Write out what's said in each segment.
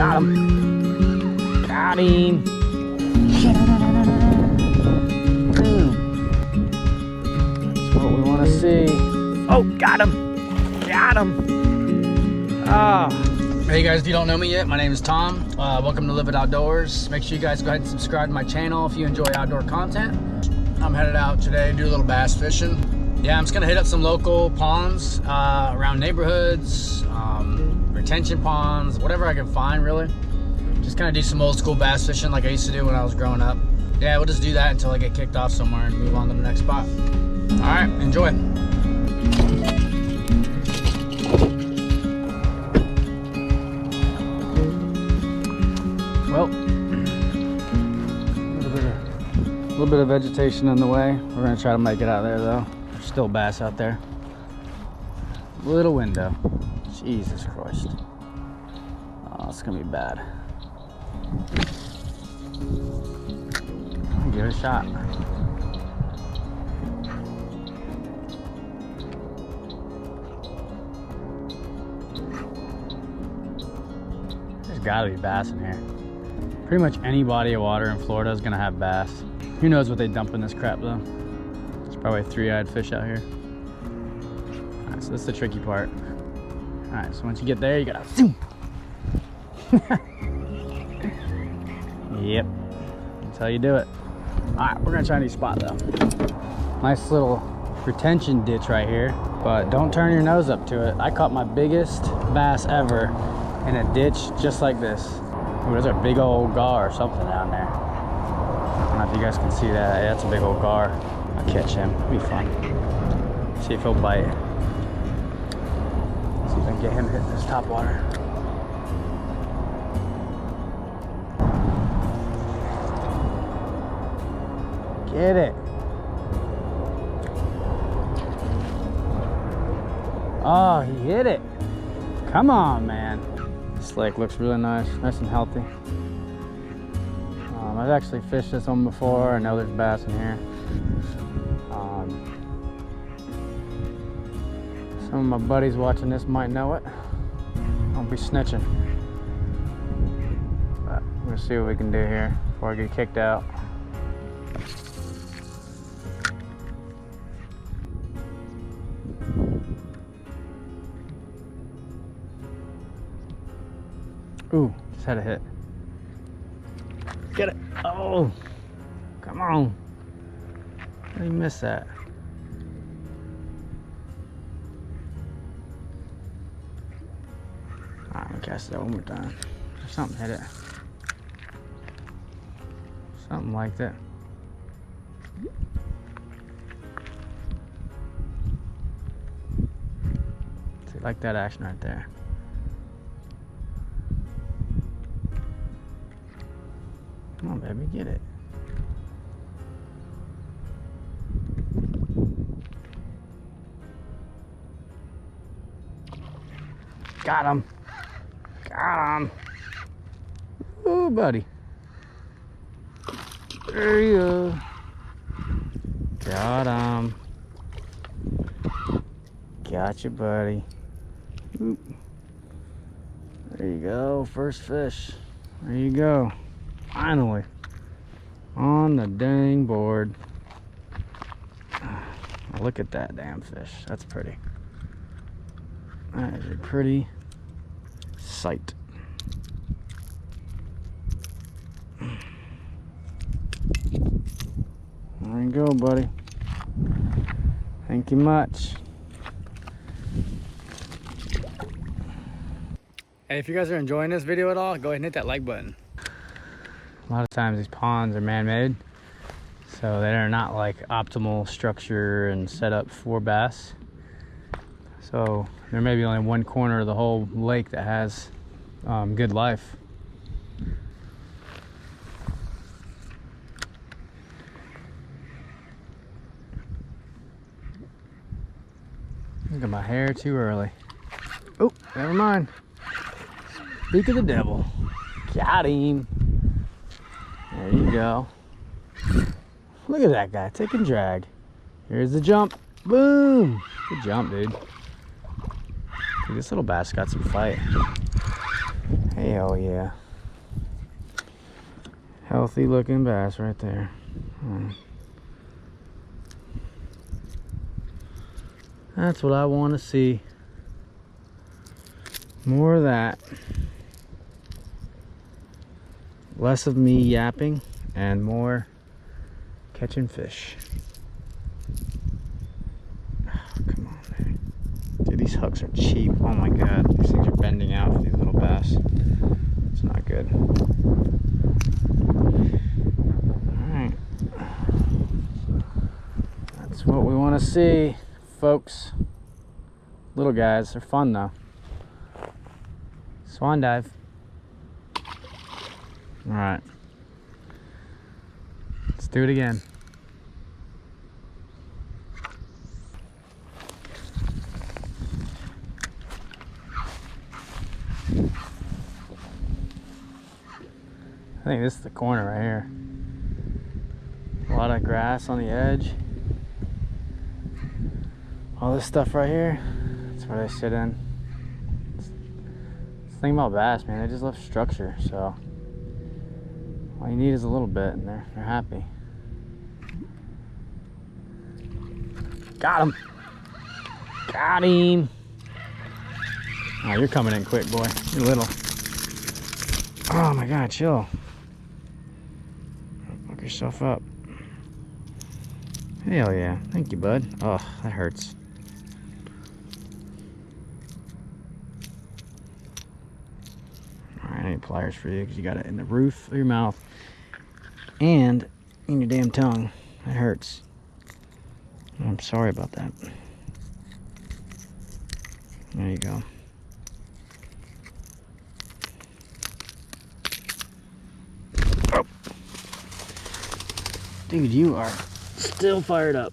Got him. Got him. Boom. That's what we want to see. Oh, got him. Got him. Ah. Hey guys, if you don't know me yet, my name is Tom. Welcome to Live It Outdoors. Make sure you guys go ahead and subscribe to my channel if you enjoy outdoor content. I'm headed out today to do a little bass fishing. Yeah, I'm just gonna hit up some local ponds around neighborhoods, retention ponds, whatever I can find really. Just kind of do some old school bass fishing like I used to do when I was growing up. Yeah, we'll just do that until I get kicked off somewhere and move on to the next spot. All right, enjoy. Well, a little bit of vegetation in the way. We're gonna try to make it out there though. There's still bass out there. Little window. Jesus Christ. Oh, it's gonna be bad. Give it a shot. There's gotta be bass in here. Pretty much any body of water in Florida is gonna have bass. Who knows what they dump in this crap though. There's probably 3-eyed fish out here. All right, so this is the tricky part. All right, so once you get there, you gotta zoom. Yep, that's how you do it. All right, we're gonna try a new spot though. Nice little retention ditch right here, but don't turn your nose up to it. I caught my biggest bass ever in a ditch just like this. Ooh, there's a big old gar or something down there. I don't know if you guys can see that. Yeah, that's a big old gar. I'll catch him, it'll be fun. See if he'll bite. See if I can get him hitting this top water. Get it. Oh, he hit it. Come on, man. This lake looks really nice and healthy. I've actually fished this one before. I know there's bass in here. Some of my buddies watching this might know it. I'll be snitching. But we're gonna see what we can do here before I get kicked out. Ooh, just had a hit. Get it. Oh, come on. How did you miss that? All right, I'm gonna cast it out one more time. Something hit it. Something like that. See, like that action right there. Come on, baby, get it. Got him. Got him. Ooh, buddy. There you go. Got him. Got you, buddy. Oop. There you go, first fish. There you go. Finally, on the dang board. Look at that damn fish. That's pretty. That is a pretty sight. There you go, buddy. Thank you much. Hey, if you guys are enjoying this video at all, go ahead and hit that like button. A lot of times these ponds are man-made, so they're not like optimal structure and setup for bass. So there may be only one corner of the whole lake that has good life. Look at my hair too early. Oh, never mind. Speak of the devil. Got him. There you go. Look at that guy, take and drag. Here's the jump. Boom. Good jump, dude. Dude, this little bass got some fight. Hell yeah. Healthy looking bass right there. That's what I want to see. More of that. Less of me yapping and more catching fish. Oh, come on, man. Dude, these hooks are cheap. Oh my god, these things are bending out for these little bass. It's not good. Alright. That's what we want to see, folks. Little guys, they're fun though. Swan dive. Alright. Let's do it again. I think this is the corner right here. A lot of grass on the edge. All this stuff right here, that's where they sit in. The thing about bass, man, they just love structure, so all you need is a little bit and they're happy. Got him! Got him! Oh, you're coming in quick, boy. You're little. Oh my god, chill. Fuck yourself up. Hell yeah. Thank you, bud. Oh, that hurts. Alright, I need pliers for you because you got it in the roof of your mouth and in your damn tongue. That hurts. I'm sorry about that. There you go. Oh. Dude, you are still fired up.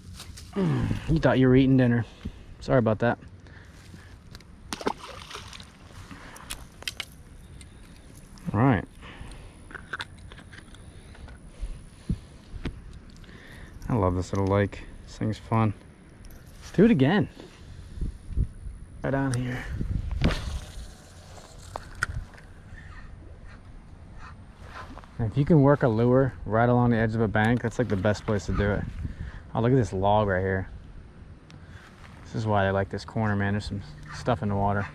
You thought you were eating dinner. Sorry about that. All right. I love this little lake. This thing's fun. Let's do it again. Right down here. And if you can work a lure right along the edge of a bank, that's like the best place to do it. Oh, look at this log right here. This is why I like this corner, man. There's some stuff in the water.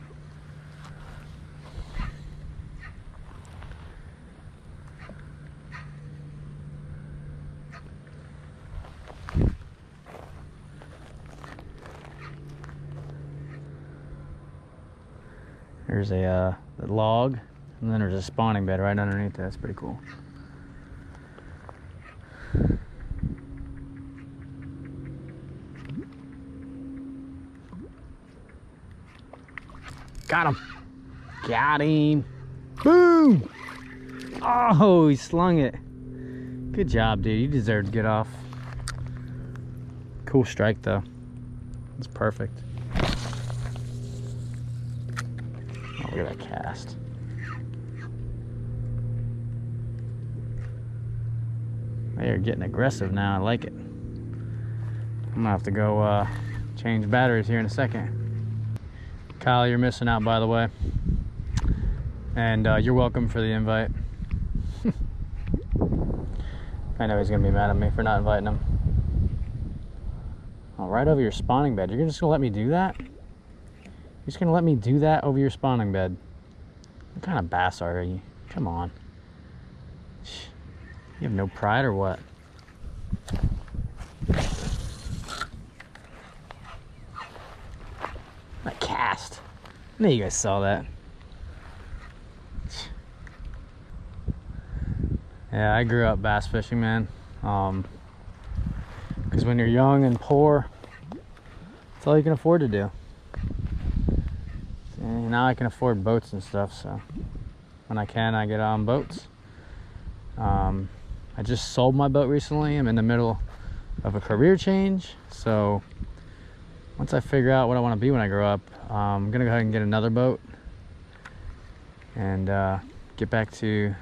There's a log, and then there's a spawning bed right underneath that. That's pretty cool. Got him. Got him. Boom. Oh, he slung it. Good job, dude. You deserve to get off. Cool strike, though. It's perfect. Oh, look at that cast. They are getting aggressive now. I like it. I'm gonna have to go change batteries here in a second. Kyle, you're missing out, by the way. And you're welcome for the invite. I know he's gonna be mad at me for not inviting him. Oh, right over your spawning bed. You're just gonna let me do that? You're just gonna let me do that over your spawning bed? What kind of bass are you? Come on. You have no pride or what? That cast. I know you guys saw that. Yeah, I grew up bass fishing, man. Because when you're young and poor, that's all you can afford to do. And now I can afford boats and stuff, so when I can, I get on boats. I just sold my boat recently. I'm in the middle of a career change, so once I figure out what I want to be when I grow up, I'm gonna go ahead and get another boat and get back to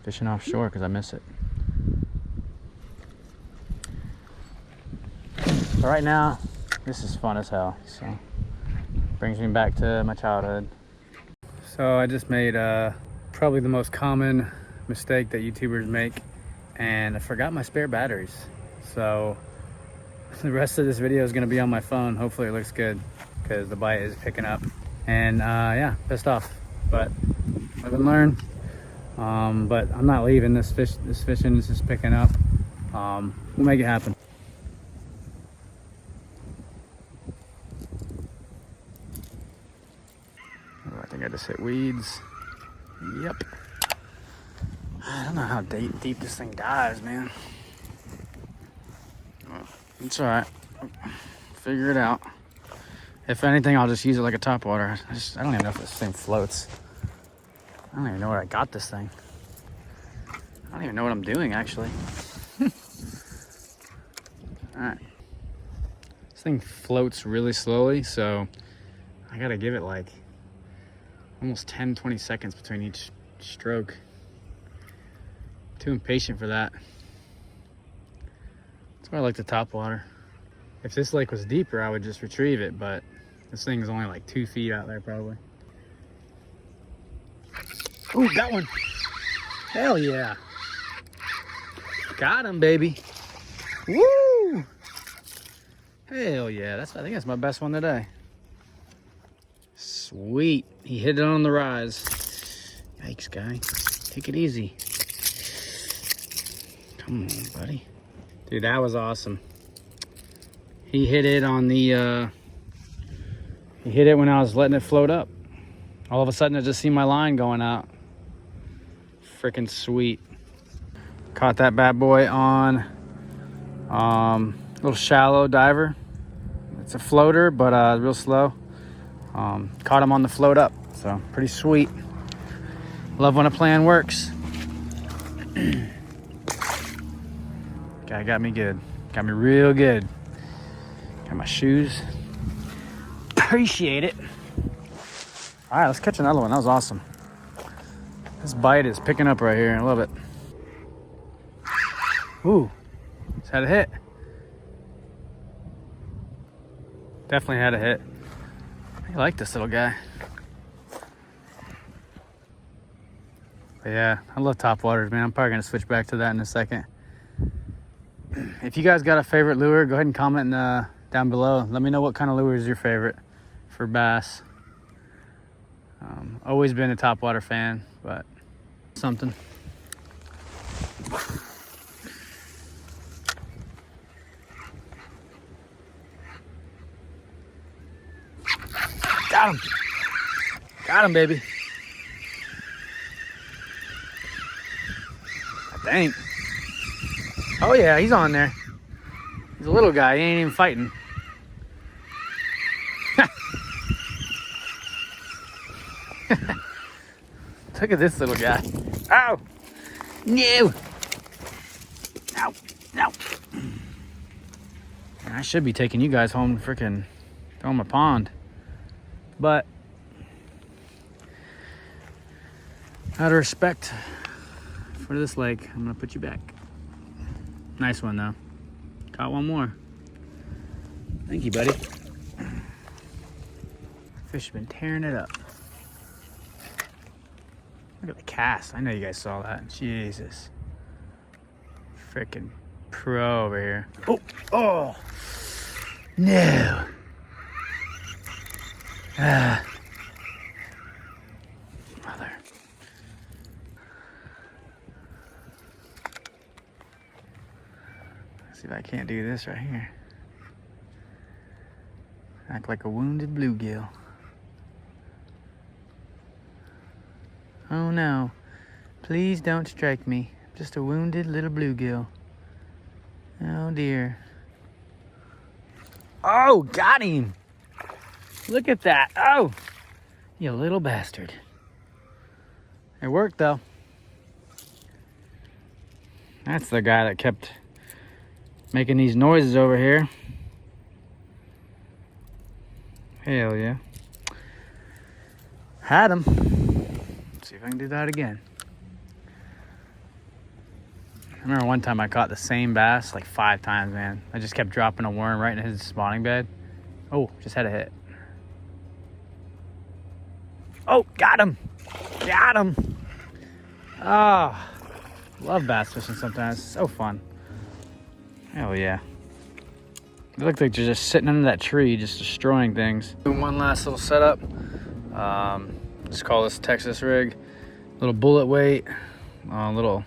fishing offshore because I miss it. But right now, this is fun as hell, so brings me back to my childhood. So I just made Probably the most common mistake that YouTubers make, and I forgot my spare batteries. So the rest of this video is gonna be on my phone. Hopefully it looks good because the bite is picking up. And yeah, pissed off, but live and learn. But I'm not leaving this fishing. This is picking up. We'll make it happen. Oh, I think I just hit weeds. Yep. I don't know how deep this thing dives, man. It's all right. Figure it out. If anything, I'll just use it like a topwater. I don't even know if this thing floats. I don't even know where I got this thing. I don't even know what I'm doing, actually. All right. This thing floats really slowly, so I gotta give it like almost 10-20 seconds between each stroke. Too impatient for that. That's why I like the topwater. If this lake was deeper, I would just retrieve it, but this thing is only like 2 feet out there probably. Ooh, got one. Hell yeah. Got him, baby. Woo! Hell yeah. I think that's my best one today. Sweet. He hit it on the rise. Yikes, guy. Take it easy. Come on, buddy. Dude, that was awesome. He hit it on the, he hit it when I was letting it float up. All of a sudden, I just see my line going out. Freaking sweet. Caught that bad boy on a little shallow diver. It's a floater, but real slow. Caught him on the float up, so pretty sweet. Love when a plan works. Guy got me good. Got me real good. Got my shoes. Appreciate it. All right, let's catch another one. That was awesome. This bite is picking up right here. I love it. Ooh, just had a hit. Definitely had a hit. I like this little guy. But yeah, I love topwaters, man. I'm probably gonna switch back to that in a second. If you guys got a favorite lure, go ahead and comment down below. Let me know what kind of lure is your favorite for bass. Always been a topwater fan, but something. Got him. Got him, baby. I think. Oh yeah, he's on there. He's a little guy, he ain't even fighting. Look at this little guy. Ow! No! Ow! No! I should be taking you guys home to freaking throw them a pond. But out of respect for this lake, I'm gonna put you back. Nice one though. Caught one more. Thank you, buddy. Fish have been tearing it up. Look at the cast. I know you guys saw that. Jesus. Freaking pro over here. Oh, oh, no. Ah. Mother. Let's see if I can't do this right here. Act like a wounded bluegill. Oh no. Please don't strike me. Just a wounded little bluegill. Oh dear. Oh, got him. Look at that. Oh, you little bastard. It worked though. That's the guy that kept making these noises over here. Hell yeah. Had him. Let's see if I can do that again. I remember one time I caught the same bass like 5 times, man. I just kept dropping a worm right in his spawning bed. Oh, just had a hit. Oh, got him. Got him. Ah, love bass fishing sometimes. It's so fun. Hell yeah. They look like they're just sitting under that tree, just destroying things. Doing one last little setup. Just call this Texas rig. Little bullet weight, little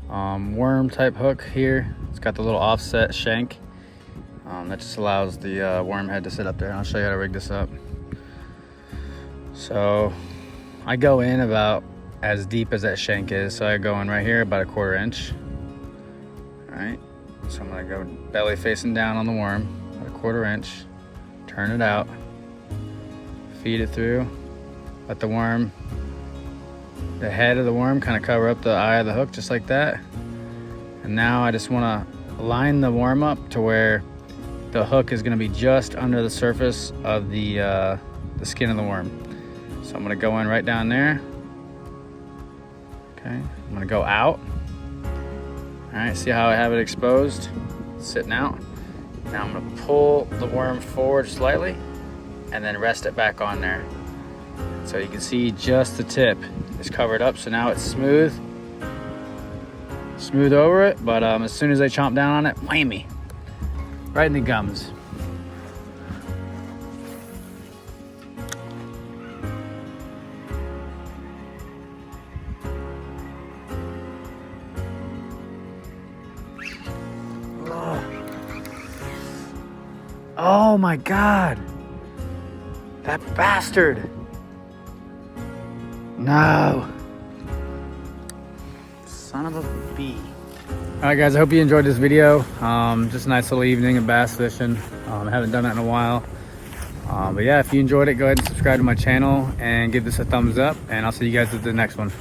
worm type hook here. It's got the little offset shank. That just allows the worm head to sit up there. I'll show you how to rig this up. So I go in about as deep as that shank is. So I go in right here about 1/4 inch. All right. So I'm gonna go belly facing down on the worm, about 1/4 inch, turn it out, feed it through, let the worm, the head of the worm kind of cover up the eye of the hook just like that. And now I just wanna line the worm up to where the hook is gonna be just under the surface of the skin of the worm. So I'm gonna go in right down there. Okay, I'm gonna go out. All right, see how I have it exposed, sitting out. Now I'm gonna pull the worm forward slightly and then rest it back on there. So you can see just the tip is covered up, so now it's smooth over it, but as soon as I chomp down on it, whammy, right in the gums. Oh my God, that bastard. No. Son of a bee. All right guys, I hope you enjoyed this video. Just a nice little evening of bass fishing. I haven't done that in a while. But yeah, if you enjoyed it, go ahead and subscribe to my channel and give this a thumbs up, and I'll see you guys at the next one.